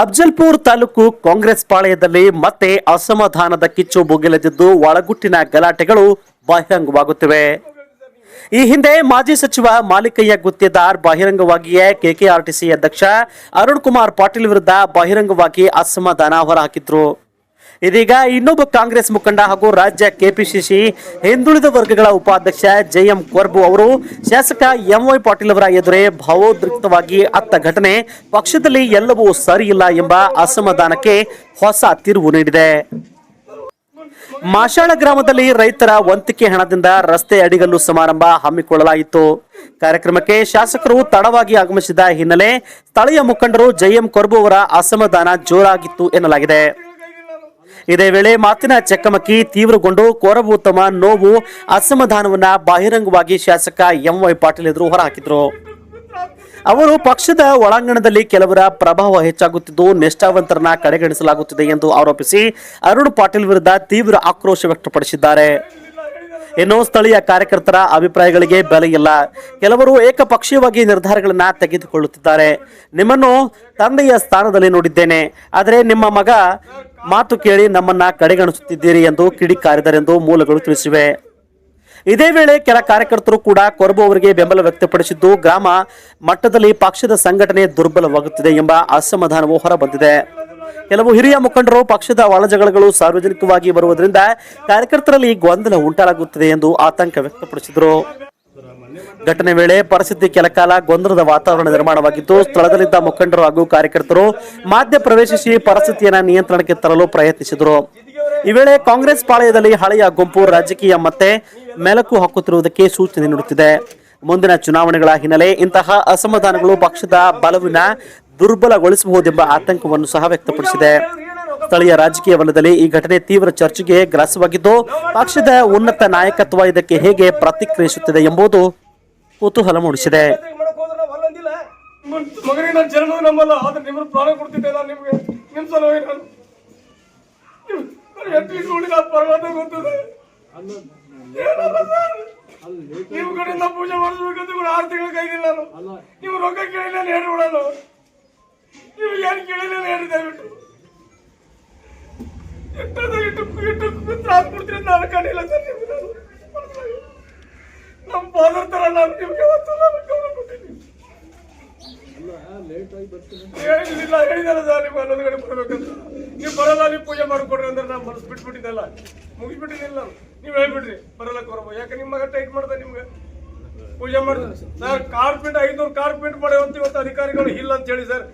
ಅಫಜಲ್ಪುರ್ ತಾಲೂಕು ಕಾಂಗ್ರೆಸ್ ಪಾಳೆಯದಲ್ಲಿ ಮತ್ತೆ ಅಸಮಾಧಾನದ ಕಿಚ್ಚು ಭುಗಿಲೆದಿದ್ದು ಒಳಗುಟ್ಟಿನ ಗಲಾಟೆಗಳು ಬಹಿರಂಗವಾಗುತ್ತಿವೆ. ಈ ಹಿಂದೆ ಮಾಜಿ ಸಚಿವ ಮಾಲಿಕಯ್ಯ ಗುತ್ತೇದಾರ್ ಬಹಿರಂಗವಾಗಿಯೇ ಕೆಕೆಆರ್ಟಿಸಿ ಅಧ್ಯಕ್ಷ ಅರುಣ್ ಕುಮಾರ್ ಪಾಟೀಲ್ ವಿರುದ್ಧ ಬಹಿರಂಗವಾಗಿ ಅಸಮಾಧಾನ ಹೊರಹಾಕಿದ್ರು. ಇದೀಗ ಇನ್ನೊಬ್ಬ ಕಾಂಗ್ರೆಸ್ ಮುಖಂಡ ಹಾಗೂ ರಾಜ್ಯ ಕೆಪಿಸಿಸಿ ಹಿಂದುಳಿದ ವರ್ಗಗಳ ಉಪಾಧ್ಯಕ್ಷ ಜೆಎಂ ಕೊರ್ಬು ಅವರು ಶಾಸಕ ಎಂವೈ ಪಾಟೀಲ್ ಅವರ ಎದುರೇ ಭಾವೋದ್ರಿಕ್ತವಾಗಿ ಅತ್ತ ಘಟನೆ ಪಕ್ಷದಲ್ಲಿ ಎಲ್ಲವೂ ಸರಿಯಿಲ್ಲ ಎಂಬ ಅಸಮಾಧಾನಕ್ಕೆ ಹೊಸ ತಿರುವು ನೀಡಿದೆ. ಮಾಶಾಳ ಗ್ರಾಮದಲ್ಲಿ ರೈತರ ವಂತಿಕೆ ಹಣದಿಂದ ರಸ್ತೆ ಅಡಿಗಲ್ಲು ಸಮಾರಂಭ ಹಮ್ಮಿಕೊಳ್ಳಲಾಯಿತು. ಕಾರ್ಯಕ್ರಮಕ್ಕೆ ಶಾಸಕರು ತಡವಾಗಿ ಆಗಮಿಸಿದ ಹಿನ್ನೆಲೆ ಸ್ಥಳೀಯ ಮುಖಂಡರು ಜೆಎಂ ಕೊರ್ಬು ಅವರ ಅಸಮಾಧಾನ ಜೋರಾಗಿತ್ತು ಎನ್ನಲಾಗಿದೆ. ಇದೇ ವೇಳೆ ಮಾತಿನ ಚಕಮಕಿ ತೀವ್ರಗೊಂಡು ಕೊರಬು ತಮ್ಮ ನೋವು ಅಸಮಾಧಾನವನ್ನ ಬಹಿರಂಗವಾಗಿ ಶಾಸಕ ಎಂವೈ ಪಾಟೀಲ್ ಎದುರು ಹೊರಹಾಕಿದ್ರು. ಅವರು ಪಕ್ಷದ ಒಳಾಂಗಣದಲ್ಲಿ ಕೆಲವರ ಪ್ರಭಾವ ಹೆಚ್ಚಾಗುತ್ತಿದ್ದು ನಿಷ್ಠಾವಂತರನ್ನ ಕಡೆಗಣಿಸಲಾಗುತ್ತಿದೆ ಎಂದು ಆರೋಪಿಸಿ ಅರುಣ್ ಪಾಟೀಲ್ ವಿರುದ್ಧ ತೀವ್ರ ಆಕ್ರೋಶ ವ್ಯಕ್ತಪಡಿಸಿದ್ದಾರೆ. ಇನ್ನು ಸ್ಥಳೀಯ ಕಾರ್ಯಕರ್ತರ ಅಭಿಪ್ರಾಯಗಳಿಗೆ ಬೆಲೆ ಇಲ್ಲ, ಕೆಲವರು ಏಕಪಕ್ಷೀಯವಾಗಿ ನಿರ್ಧಾರಗಳನ್ನ ತೆಗೆದುಕೊಳ್ಳುತ್ತಿದ್ದಾರೆ. ನಿಮ್ಮನ್ನು ತಂದೆಯ ಸ್ಥಾನದಲ್ಲಿ ನೋಡಿದ್ದೇನೆ, ಆದರೆ ನಿಮ್ಮ ಮಗ ಮಾತು ಕೇಳಿ ನಮ್ಮನ್ನ ಕಡೆಗಣಿಸುತ್ತಿದ್ದೀರಿ ಎಂದು ಕಿಡಿಕಾರಿದರೆಂದು ಮೂಲಗಳು ತಿಳಿಸಿವೆ. ಇದೇ ವೇಳೆ ಕೆಲ ಕಾರ್ಯಕರ್ತರು ಕೂಡ ಕೊರಬು ಅವರಿಗೆ ಬೆಂಬಲ ವ್ಯಕ್ತಪಡಿಸಿದ್ದು ಗ್ರಾಮ ಮಟ್ಟದಲ್ಲಿ ಪಕ್ಷದ ಸಂಘಟನೆ ದುರ್ಬಲವಾಗುತ್ತಿದೆ ಎಂಬ ಅಸಮಾಧಾನವು ಹೊರಬಂದಿದೆ. ಕೆಲವು ಹಿರಿಯ ಮುಖಂಡರು ಪಕ್ಷದ ಒಳಜಗಳಗಳು ಸಾರ್ವಜನಿಕವಾಗಿ ಬರುವುದರಿಂದ ಕಾರ್ಯಕರ್ತರಲ್ಲಿ ಗೊಂದಲ ಉಂಟಾಗುತ್ತಿದೆ ಎಂದು ಆತಂಕ ವ್ಯಕ್ತಪಡಿಸಿದರು. ಘಟನೆ ವೇಳೆ ಪರಿಸ್ಥಿತಿ ಕೆಲಕಾಲ ಗೊಂದಲದ ವಾತಾವರಣ ನಿರ್ಮಾಣವಾಗಿದ್ದು ಸ್ಥಳದಲ್ಲಿದ್ದ ಮುಖಂಡರು ಹಾಗೂ ಕಾರ್ಯಕರ್ತರು ಮಧ್ಯ ಪ್ರವೇಶಿಸಿ ಪರಿಸ್ಥಿತಿಯನ್ನು ನಿಯಂತ್ರಣಕ್ಕೆ ತರಲು ಪ್ರಯತ್ನಿಸಿದರು. ಈ ವೇಳೆ ಕಾಂಗ್ರೆಸ್ ಪಾಳೆಯದಲ್ಲಿ ಹಳೆಯ ಗುಂಪು ರಾಜಕೀಯ ಮತ್ತೆ ಮೆಲುಕು ಹಾಕುತ್ತಿರುವುದಕ್ಕೆ ಸೂಚನೆ ನೀಡುತ್ತಿದೆ. ಮುಂದಿನ ಚುನಾವಣೆಗಳ ಹಿನ್ನೆಲೆ ಇಂತಹ ಅಸಮಾಧಾನಗಳು ಪಕ್ಷದ ಬಲವನ್ನ ದುರ್ಬಲಗೊಳಿಸಬಹುದೆಂಬ ಆತಂಕವನ್ನು ಸಹ ವ್ಯಕ್ತಪಡಿಸಿದೆ. ಸ್ಥಳೀಯ ರಾಜಕೀಯ ವಲಯದಲ್ಲಿ ಈ ಘಟನೆ ತೀವ್ರ ಚರ್ಚೆಗೆ ಗ್ರಾಸವಾಗಿದ್ದು ಪಕ್ಷದ ಉನ್ನತ ನಾಯಕತ್ವ ಇದಕ್ಕೆ ಹೇಗೆ ಪ್ರತಿಕ್ರಿಯಿಸುತ್ತಿದೆ ಎಂಬುದು ಕುತೂಹಲ ಮೂಡಿಸಿದೆ. ನೀವು ಕಡೆಯಿಂದ ಪೂಜೆ ಮಾಡಿಸ್ಬೇಕಂತ ಕೂಡ 6 ತಿಂಗಳು ಕೈಗಿಲ್ಲ. ನಾನು ನೀವು ರೊಕ್ಕ ಕೇಳಿಲ್ಲ ಹೇಳ್ಬಿಡೋಣ, ನೀವು ಏನು ಕೇಳಿಲ್ಲ ಹೇಳಿ ದಯವಿಟ್ಟು ಇಟ್ಟು ತ್ರಾಸ ಕೊಡ್ತೀರಿ ಅಂತ ಅನ್ಕೊಂಡಿಲ್ಲ ಸರ್. ನೀವು ನಮ್ಮ ಫಾದರ್ ತರ ನಾನು ನಿಮ್ಗೆ ಗೌರವ ಕೊಟ್ಟಿದ್ದೀನಿ. ಹೇಳಿಲ್ಲ ಹೇಳಿದಲ್ಲ ಸರ್, ನೀವು 11 ಗಂಟೆ ಬರ್ಬೇಕಂತ. ನೀವು ಬರಲ್ಲ, ನೀವು ಪೂಜೆ ಮಾಡ್ಕೊಡ್ರಿ ಅಂದ್ರೆ ನಾನು ಮನಸ್ಸು ಬಿಟ್ಬಿಟ್ಟಿದ್ದಲ್ಲ, ಮುಗಿಸ್ಬಿಟ್ಟಿದ್ದಿಲ್ಲ. ನೀವು ಹೇಳ್ಬಿಡ್ರಿ ಬರಲ್ಲ ಕೊರಬ, ಯಾಕೆ ನಿಮ್ಮ ಮಗ ಟೈಟ್ ಮಾಡ್ದೆ ನಿಮ್ಗೆ ಪೂಜೆ ಮಾಡಿದ್ರೆ ಸರ್. ಕಾರ್ಪೆಂಟ್ 500 ಕಾರ್ಪೆಂಟ್ ಪಡೆಯುವಂತ ಇವತ್ತು ಅಧಿಕಾರಿಗಳು ಇಲ್ಲ ಅಂತ ಹೇಳಿ ಸರ್.